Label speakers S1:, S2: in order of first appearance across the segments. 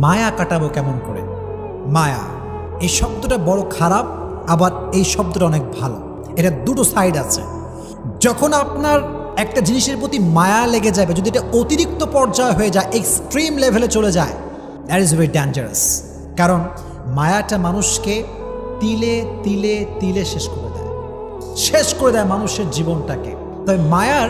S1: মায়া কাটাবো কেমন করে? মায়া এই শব্দটা বড় খারাপ, আবার এই শব্দটা অনেক ভালো। এটা দুটো সাইড আছে। যখন আপনার একটা জিনিসের প্রতি মায়া লেগে যাবে, যদি এটা অতিরিক্ত পর্যায়ে হয়ে যায়, এক্সট্রিম লেভেলে চলে যায়, দ্যাট ইজ ভেরি ডেঞ্জারাস। কারণ মায়াটা মানুষকে তিলে তিলে তিলে শেষ করে দেয় মানুষের জীবনটাকে। তবে মায়ার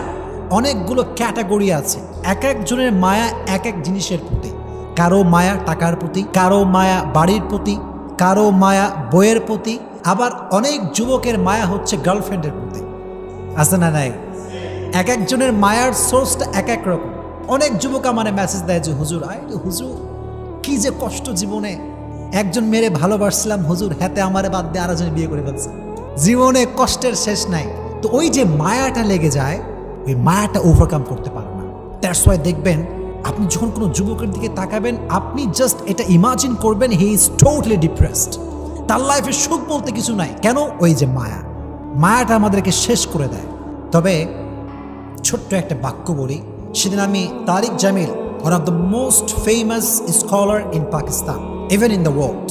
S1: অনেকগুলো ক্যাটাগরি আছে। এক একজনের মায়া এক এক জিনিসের প্রতি। কারো মায়া টাকার প্রতি, কারো মায়া বাড়ির প্রতি, কারো মায়া বইয়ের প্রতি, আবার অনেক যুবকের মায়া হচ্ছে গার্লফ্রেন্ডের প্রতি। আছে না নাই? এক একজনের মায়ার সোর্সটা এক এক রকম। অনেক যুবক আমার মেসেজ দেয় যে হুজুর, হুজুর কি যে কষ্ট জীবনে, একজন মেরে ভালোবাসছিলাম হুজুর, হাতে আমারে বাদ দিয়ে আরেকজন বিয়ে করে ফেলছে, জীবনে কষ্টের শেষ নাই। তো ওই যে মায়াটা লেগে যায়, ওই মায়াটা ওভারকাম করতে পারে না। দ্যাটস ওয়াই দেখবেন আপনি যখন কোনো যুবকের দিকে তাকাবেন, আপনি জাস্ট এটা ইমাজিন করবেন হি ইজ টোটালি ডিপ্রেসড, তার লাইফে সুখ বলতে কিছু নাই। কেন? ওই যে মায়াটা আমাদেরকে শেষ করে দেয়। তবে ছোট্ট একটা বাক্য বলি। সেদিন আমি Tariq Jamil, one of the most famous scholar in Pakistan, even in the world,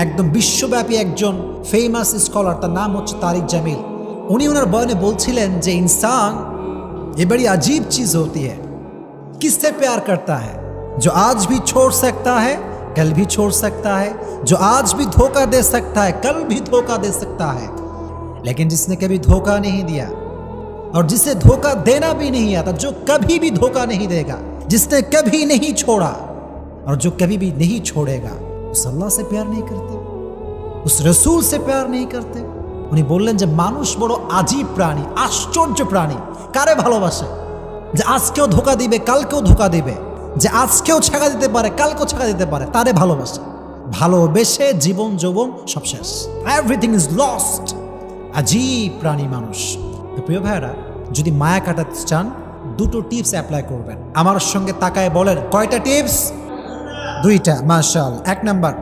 S1: একদম বিশ্বব্যাপী একজন ফেমাস স্কলার, তার নাম হচ্ছে তারিক জামিল। উনি ওনার বয়ানে বলছিলেন যে इंसान ये बड़ी अजीब चीज होती है, किससे प्यार करता है? जो आज भी छोड़ सकता है कल भी छोड़ सकता है, जो आज भी धोखा दे सकता है कल भी धोखा दे सकता है, लेकिन जिसने कभी धोखा नहीं दिया और जिसे धोखा देना भी नहीं आता, जो कभी भी धोखा नहीं देगा, जिसने कभी नहीं छोड़ा और जो कभी भी नहीं छोड़ेगा, उस अल्लाह से प्यार नहीं करते, उस रसूल से प्यार नहीं करते। উনি বললেন যে মানুষ বড় আজীব প্রাণী, আশ্চর্য প্রাণী। কারে ভালোবাসে? যে আজকেও ধোকা দিবে কালকেও ধোকা দিবে, যে আজকেও ছাকা দিতে পারে কালকেও ছাকা দিতে পারে, তারে ভালোবাসে। ভালোবেসে জীবন যৌবন সব শেষ, এভরিথিং ইজ লস্ট। আজীব প্রাণী মানুষ। তো প্রিয় ভাইরা, যদি মায়া কাটাতে চান, দুটো টিপস অ্যাপ্লাই করবেন। আমার সঙ্গে তাকায় বলেন কয়টা টিপস? দুইটা। মাশাআল্লাহ। এক নাম্বার,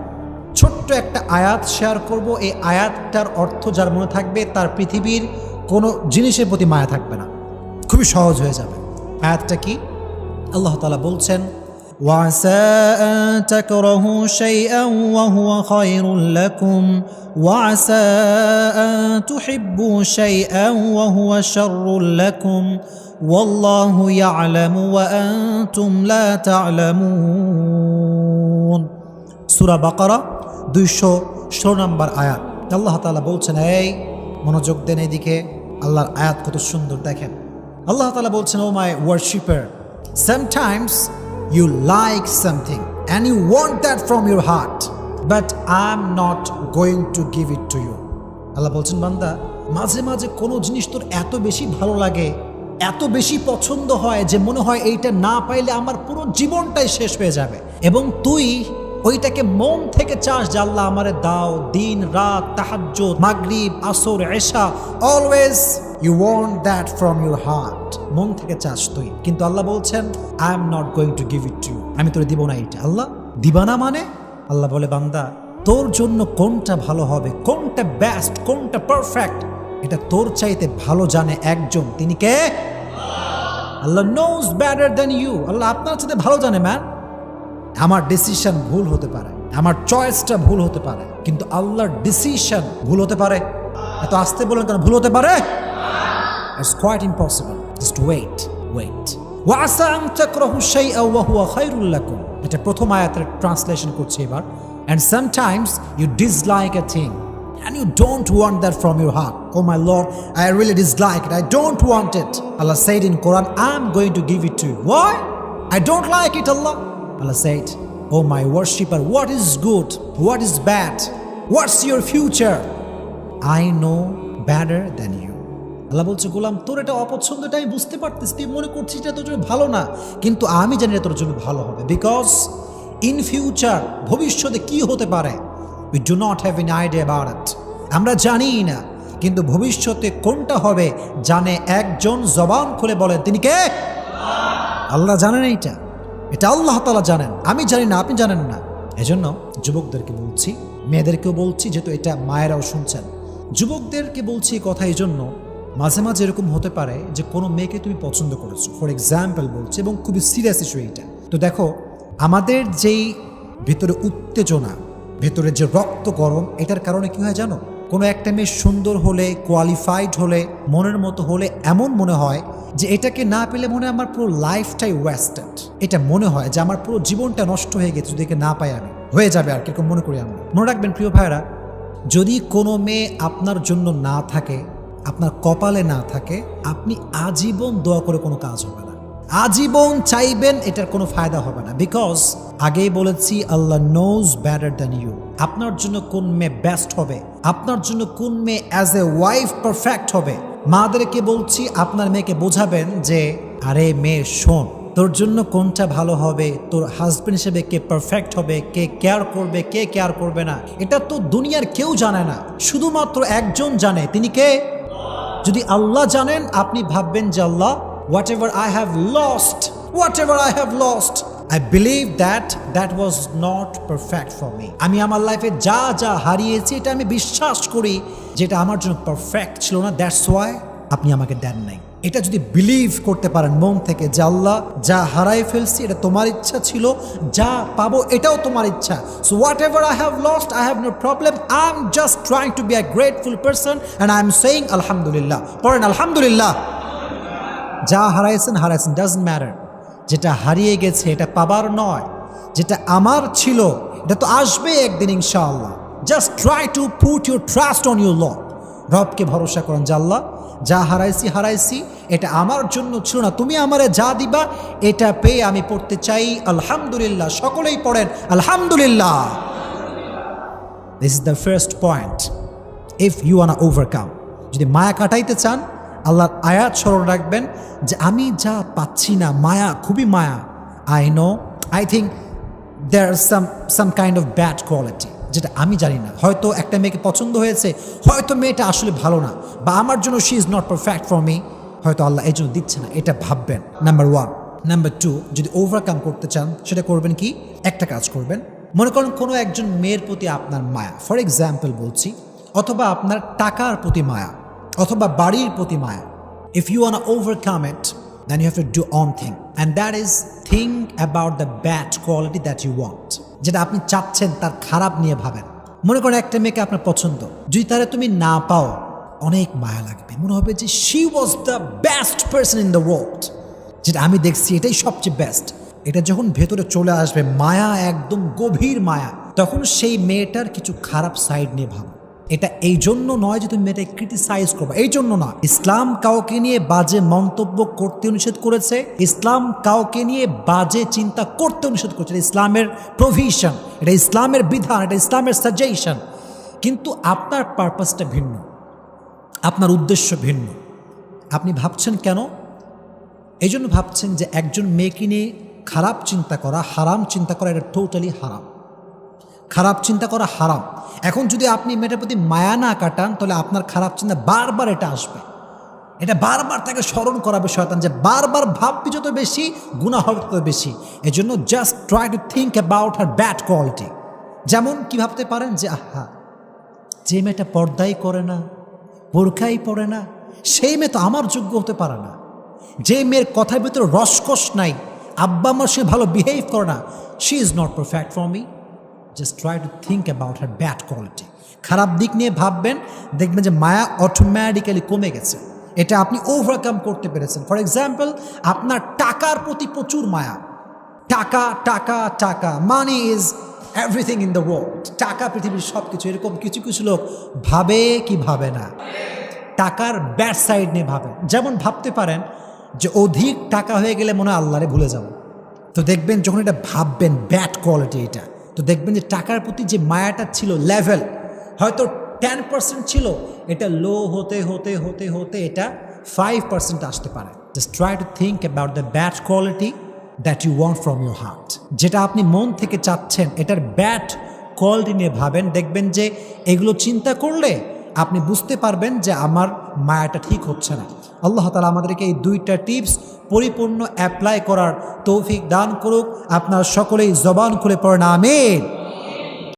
S1: ছোট্ট একটা আয়াত শেয়ার করব। এই আয়াতটার অর্থ যার মনে থাকবে তার পৃথিবীর কোনো জিনিসের প্রতি মায়া থাকবে না, খুবই সহজ হয়ে যাবে। আয়াতটা কি? আল্লাহ তাআলা বলছেন, ওয়াসা আন তাকরাহু শাইআন ওয়া হুয়া খায়রুল লাকুম ওয়াসা আন তুহিব্বু শাইআন ওয়া হুয়া শাররুল লাকুম ওয়াল্লাহু ইয়ালামু ওয়া আনতুম লা তা'লামুন। সূরা বাকারা 216 নম্বর আয়াত। আল্লাহ তাআলা বলছেন, এই মনোযোগ দেন এদিকে, আল্লাহর আয়াত কত সুন্দর দেখেন। আল্লাহ তাআলা বলছেন, ও মাই worshipper, sometimes you like something and you want that from your heart, but I'm not going to give it to you. আল্লাহ বলছেন, বান্দা, মাঝে মাঝে কোনো জিনিস তোর এত বেশি ভালো লাগে, এত বেশি পছন্দ হয় যে মনে হয় এইটা না পাইলে আমার পুরো জীবনটাই শেষ হয়ে যাবে, এবং তুই ওইটাকে মন থেকে চাস যে আল্লাহ আমারে দাও। দিন রাত, তাহাজ্জুদ, মাগরিব, আসর, এশা, always you want that from your heart, মন থেকে চাস তুই। কিন্তু আল্লাহ বলছেন, I am not going to give it to you, আমি তোরে দিব না এটা। আল্লাহ দিবা না মানে? আল্লাহ বলে, বান্দা, তোর জন্য কোনটা ভালো হবে, কোনটা বেস্ট, কোনটা পারফেক্ট, এটা তোর চাইতে ভালো জানে একজন। তিনি কে? আল্লাহ নোজ বেটার দ্যান ইউ। আল্লাহ আপনার চাইতে ভালো জানে। ম্যান, আমার ডিসিশন ভুল হতে পারে, আমার চয়েসটা ভুল হতে পারে, কিন্তু আল্লাহর ডিসিশন ভুল হতে পারে? এত আসতে বলেন কেন? ভুল হতে পারে? It's quite impossible. Just wait. ওয়াসা আন তাকরাহু শাইআন ওয়া হুয়া খায়রুল লাকুম, এটা প্রথম আয়াতের ট্রান্সলেশন করছি এবার। And sometimes you dislike a thing and you don't want that from your heart. Oh my Lord, I really dislike it, I don't want it. Allah said in Quran, I'm going to give it to you. Why? I don't like it, Allah. Allah said, oh my worshipper, what is good, what is bad, what's your future? I know better than you. আল্লাহ বলছে, গোলাম, তোর এটা অপছন্দ, এটা আমি বুঝতে পারতেছি, তুই মনে করছিস এটা তোর জন্য ভালো না, কিন্তু আমি জানি এটা তোর জন্য ভালো হবে। বিকজ ইন ফিউচার, ভবিষ্যতে কি হতে পারে, we do not have an idea about it, আমরা জানি না। কিন্তু ভবিষ্যতে কোনটা হবে জানে একজন। জবান খুলে বলেন, তিনি কে? আল্লাহ জানেন। এটা আল্লাহ তাআলা জানেন, আমি জানি না, আপনি জানেন না। এজন্য যুবকদেরকে বলছি, মেয়েদেরকেও বলছি, যেহেতু এটা মায়েরাও শুনছেন, যুবকদেরকে বলছি কথা এই জন্য, মাঝে মাঝে এরকম হতে পারে যে কোনো মেয়েকে তুমি পছন্দ করেছো, ফর এক্সাম্পল বলছি, এবং খুবই সিরিয়াস ইস্যু এইটা। তো দেখো, আমাদের যেই ভেতরে উত্তেজনা, ভেতরে যে রক্ত গরম, এটার কারণে কি হয় জানো? কোনো একটা মেয়ে সুন্দর হলে, কোয়ালিফাইড হলে, মনের মতো হলে এমন মনে হয় যে এটাকে না পেলে মনে হয় আমার পুরো লাইফটাই ওয়েস্টেড। এটা মনে হয় যে আমার পুরো জীবনটা নষ্ট হয়ে গেছে যদি একে না পাই, আমি হয়ে যাবে আর কিরকম মনে করি আমরা। মনে রাখবেন প্রিয় ভাইরা, যদি কোনো মেয়ে আপনার জন্য না থাকে, আপনার কপালে না থাকে, আপনি আজীবন দোয়া করে কোনো কাজ হবে না, আজীবন চাইবেন, এটার কোনো ফায়দা হবে না। বিকজ আগেই বলেছি, আল্লাহ নোজ বেটার দ্যান ইউ। আপনার জন্য কোন মেয়ে বেস্ট হবে, আপনার জন্য কোন মেয়ে অ্যাজ এ ওয়াইফ পারফেক্ট হবে, মাদেরকে বলছি আপনার মেয়েকে বোঝাবেন যে আরে মেয়ে শোন, তোর জন্য কোনটা ভালো হবে, তোর হাজবেন্ড হিসেবে কে পারফেক্ট হবে, কে কেয়ার করবে, কে কেয়ার করবে না, এটা তো দুনিয়ার কেউ জানে না, শুধুমাত্র একজন জানে। তিনি কে? যদি আল্লাহ জানেন, আপনি ভাববেন যে আল্লাহ, whatever I have lost, I believe that was not perfect for me. আমি আমার লাইফে যা যা হারিয়েছি, এটা আমি বিশ্বাস করি যেটা আমার জন্য পারফেক্ট ছিল না, দ্যাটস ওয়াই আপনি আমাকে দেন নাই। এটা যদি বিলিভ করতে পারেন মন থেকে যে আল্লাহ, যা হারাই ফেলছি এটা তোমার ইচ্ছা ছিল, যা পাবো এটাও তোমার ইচ্ছা, so whatever I have lost, I have no problem, I'm just trying to be a grateful person and I'm saying alhamdulillah. পড়েন আলহামদুলিল্লাহ। যা হারাইছেন ডাজন্ট ম্যাটার, যেটা হারিয়ে গেছে এটা পাবার নয়, যেটা আমার ছিল এটা তো আসবে একদিন ইনশাআল্লাহ। Just try to put your trust on your Lord. রবকে ভরসা করেন যে আল্লাহ, যা হারাইছি এটা আমার জন্য ছিল না, তুমি আমারে যা দিবা এটা পেয়ে আমি পড়তে চাই আলহামদুলিল্লাহ। সকলেই পড়েন আলহামদুলিল্লাহ। This is the first point. If you want overcome, যদি মায়া কাটাইতে চান, আল্লাহর আয়াত স্মরণ রাখবেন যে আমি যা পাচ্ছি না, মায়া, খুবই মায়া। I think there some kind of bad quality, যেটা আমি জানি না। হয়তো একটা মেয়েকে পছন্দ হয়েছে, হয়তো মেয়েটা আসলে ভালো না, বা আমার জন্য she is not perfect for me, হয়তো আল্লাহ এই জন্য দিচ্ছে না, এটা ভাববেন। নাম্বার 1। নাম্বার 2, যদি ওভারকাম করতে চান, সেটা করবেন কি? একটা কাজ করবেন, মনে করেন কোনো একজন মেয়ের প্রতি আপনার মায়া, ফর এক্সাম্পল বলছি, অথবা আপনার টাকার প্রতি মায়া, অথবা বাড়ির প্রতি মায়া। If you want to overcome it, then you have to do one thing, and that is think about the bad quality that you want. যেটা আপনি চাচ্ছেন তার খারাপ নিয়ে ভাবেন। মনে করেন একটা মেয়েকে আপনার পছন্দ, যদি তারা তুমি না পাও, অনেক মায়া লাগবে, মনে হবে যে she was the best person in the world, যেটা আমি দেখছি এটাই সবচেয়ে বেস্ট। এটা যখন ভেতরে চলে আসবে মায়া, একদম গভীর মায়া, তখন সেই মেয়েটার কিছু খারাপ সাইড নিয়ে ভাবো। এটা এই জন্য নয় যে তুমি মেয়েটাকে ক্রিটিসাইজ করবে, এই জন্য না। ইসলাম কাউকে নিয়ে বাজে মন্তব্য করতে নিষেধ করেছে, ইসলাম কাউকে নিয়ে বাজে চিন্তা করতে নিষেধ করেছে। এটা ইসলামের প্রভিশন, এটা ইসলামের বিধান, এটা ইসলামের সাজেশন। কিন্তু আপনার পারপাসটা ভিন্ন, আপনার উদ্দেশ্য ভিন্ন। আপনি ভাবছেন কেন? এই জন্য ভাবছেন যে একজন মেয়েকে নিয়ে খারাপ চিন্তা করা, হারাম চিন্তা করা, এটা টোটালি হারাম। খারাপ চিন্তা করা হারাম। এখন যদি আপনি মেয়েটার প্রতি মায়া না কাটান, তাহলে আপনার খারাপ চিন্তা বারবার এটা আসবে, এটা বারবার তাকে স্মরণ করাবে শয়তান, যে বারবার ভাববি যত বেশি, গুনাহ হবে তত বেশি। এই জন্য just try to think about her bad quality. যেমন কি ভাবতে পারেন যে আহা, যে মেয়েটা পর্দাই করে না, বোরখাই পরে না, সেই মেয়ে তো আমার যোগ্য হতে পারে না। যে মেয়ের কথার ভিতরে রসকস নাই, আব্বা আমার সে ভালো বিহেভ করে না, she is not perfect for me. Just try to think about her bad quality. খারাপ দিক নিয়ে ভাববেন, দেখবেন যে মায়া অটোমেটিক্যালি কমে গেছে। এটা আপনি ওভারকাম করতে পেরেছেন। ফর এক্সাম্পল, আপনার টাকার প্রতি প্রচুর মায়া, টাকা টাকা টাকা, money is everything in the world, টাকা পৃথিবীর সব কিছু। এরকম কিছু কিছু লোক ভাবে কি ভাবে না, টাকার ব্যাড সাইড নিয়ে ভাবে। যেমন ভাবতে পারেন যে অধিক টাকা হয়ে গেলে মনে হয় আল্লাহরে ভুলে যাব। তো দেখবেন যখন এটা ভাববেন ব্যাড কোয়ালিটি এটা, তো দেখবেন যে টাকার প্রতি যে মায়াটা ছিল লেভেল হয়তো 10% ছিল, এটা লো হতে হতে হতে হতে এটা 5% আসতে পারে। Just try to think about the bad quality that you want from your heart. যেটা আপনি মন থেকে চাচ্ছেন, এটার ব্যাড কোয়ালিটি নিয়ে ভাবেন, দেখবেন যে এগুলো চিন্তা করলে আপনি বুঝতে পারবেন যে আমার মায়াটা ঠিক হচ্ছে না। আল্লাহ তাআলা আমাদেরকে এই 2টা টিপস পরিপূর্ণ অ্যাপ্লাই করার তৌফিক দান করুক। আপনার সকলেই জবান খুলে পড়েন আমিন।